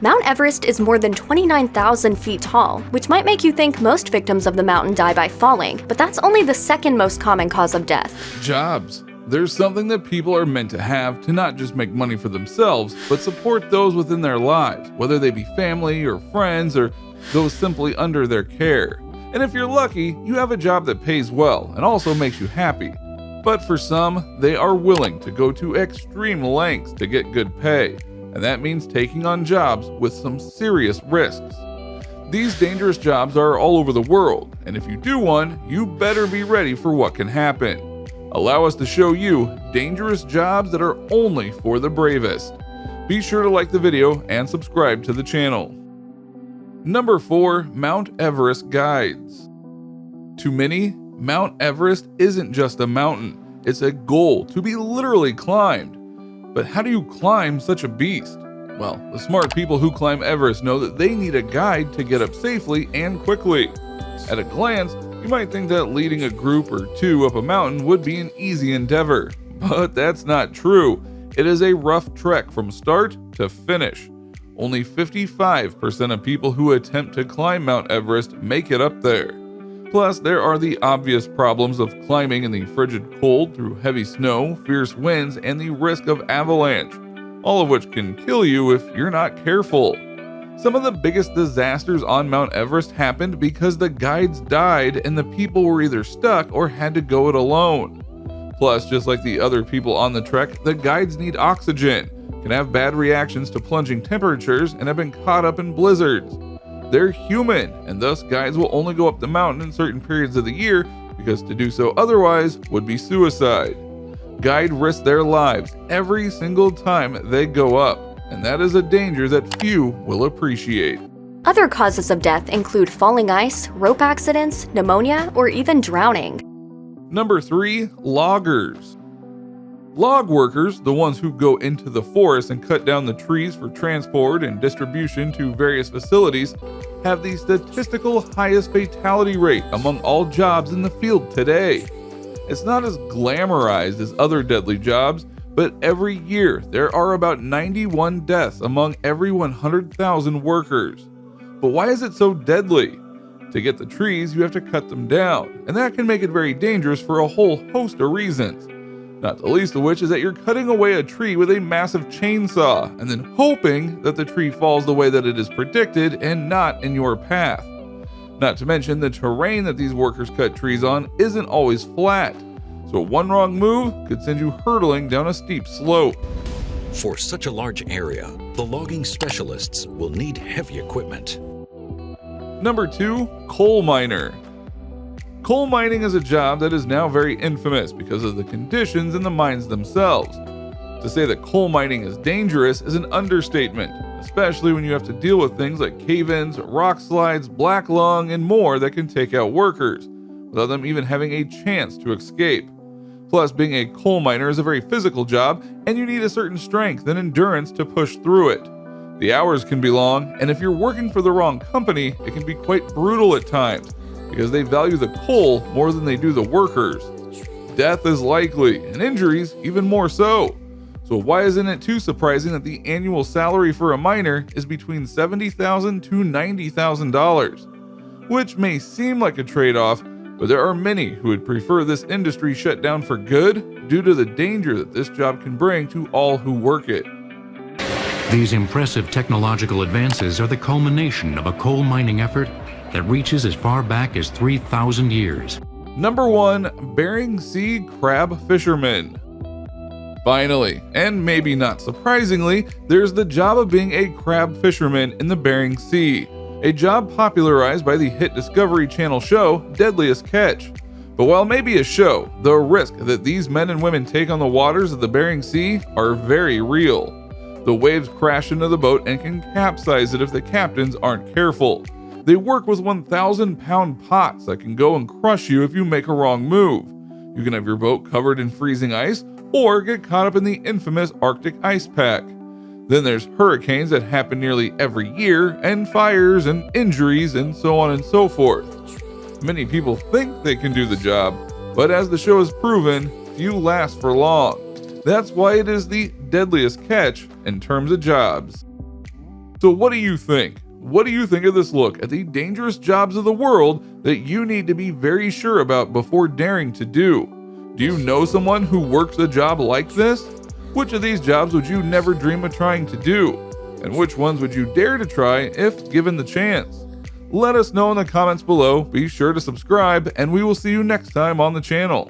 Mount Everest is more than 29,000 feet tall, which might make you think most victims of the mountain die by falling, but that's only the second most common cause of death. Jobs. There's something that people are meant to have to not just make money for themselves, but support those within their lives, whether they be family or friends or those simply under their care. And if you're lucky, you have a job that pays well and also makes you happy. But for some, they are willing to go to extreme lengths to get good pay, and that means taking on jobs with some serious risks. These dangerous jobs are all over the world, and if you do one, you better be ready for what can happen. Allow us to show you dangerous jobs that are only for the bravest. Be sure to like the video and subscribe to the channel. Number 4. Mount Everest Guides. To many, Mount Everest isn't just a mountain, it's a goal to be literally climbed. But how do you climb such a beast? Well, the smart people who climb Everest know that they need a guide to get up safely and quickly. At a glance, you might think that leading a group or two up a mountain would be an easy endeavor, but that's not true. It is a rough trek from start to finish. Only 55% of people who attempt to climb Mount Everest make it up there. Plus, there are the obvious problems of climbing in the frigid cold through heavy snow, fierce winds, and the risk of avalanche, all of which can kill you if you're not careful. Some of the biggest disasters on Mount Everest happened because the guides died and the people were either stuck or had to go it alone. Plus, just like the other people on the trek, the guides need oxygen, can have bad reactions to plunging temperatures, and have been caught up in blizzards. They're human, and thus guides will only go up the mountain in certain periods of the year because to do so otherwise would be suicide. Guide risks their lives every single time they go up, and that is a danger that few will appreciate. Other causes of death include falling ice, rope accidents, pneumonia, or even drowning. Number 3. Loggers. Log workers, the ones who go into the forest and cut down the trees for transport and distribution to various facilities, have the statistical highest fatality rate among all jobs in the field today. It's not as glamorized as other deadly jobs, but every year there are about 91 deaths among every 100,000 workers. But why is it so deadly? To get the trees, you have to cut them down, and that can make it very dangerous for a whole host of reasons. Not the least of which is that you're cutting away a tree with a massive chainsaw, and then hoping that the tree falls the way that it is predicted and not in your path. Not to mention the terrain that these workers cut trees on isn't always flat, so one wrong move could send you hurtling down a steep slope. For such a large area, the logging specialists will need heavy equipment. Number 2. Coal miner. Coal mining is a job that is now very infamous because of the conditions in the mines themselves. To say that coal mining is dangerous is an understatement, especially when you have to deal with things like cave-ins, rock slides, black lung, and more that can take out workers, without them even having a chance to escape. Plus, being a coal miner is a very physical job, and you need a certain strength and endurance to push through it. The hours can be long, and if you're working for the wrong company, it can be quite brutal at times, because they value the coal more than they do the workers. Death is likely, and injuries even more so. So why isn't it too surprising that the annual salary for a miner is between $70,000 to $90,000? Which may seem like a trade-off, but there are many who would prefer this industry shut down for good due to the danger that this job can bring to all who work it. These impressive technological advances are the culmination of a coal mining effort that reaches as far back as 3,000 years. Number 1. Bering Sea Crab Fisherman. Finally, and maybe not surprisingly, there's the job of being a crab fisherman in the Bering Sea, a job popularized by the hit Discovery Channel show Deadliest Catch. But while maybe a show, the risk that these men and women take on the waters of the Bering Sea are very real. The waves crash into the boat and can capsize it if the captains aren't careful. They work with 1,000-pound pots that can go and crush you if you make a wrong move. You can have your boat covered in freezing ice or get caught up in the infamous Arctic ice pack. Then there's hurricanes that happen nearly every year, and fires and injuries and so on and so forth. Many people think they can do the job, but as the show has proven, few last for long. That's why it is the deadliest catch in terms of jobs. So what do you think? What do you think of this look at the dangerous jobs of the world that you need to be very sure about before daring to do? Do you know someone who works a job like this? Which of these jobs would you never dream of trying to do? And which ones would you dare to try if given the chance? Let us know in the comments below. Be sure to subscribe, and we will see you next time on the channel.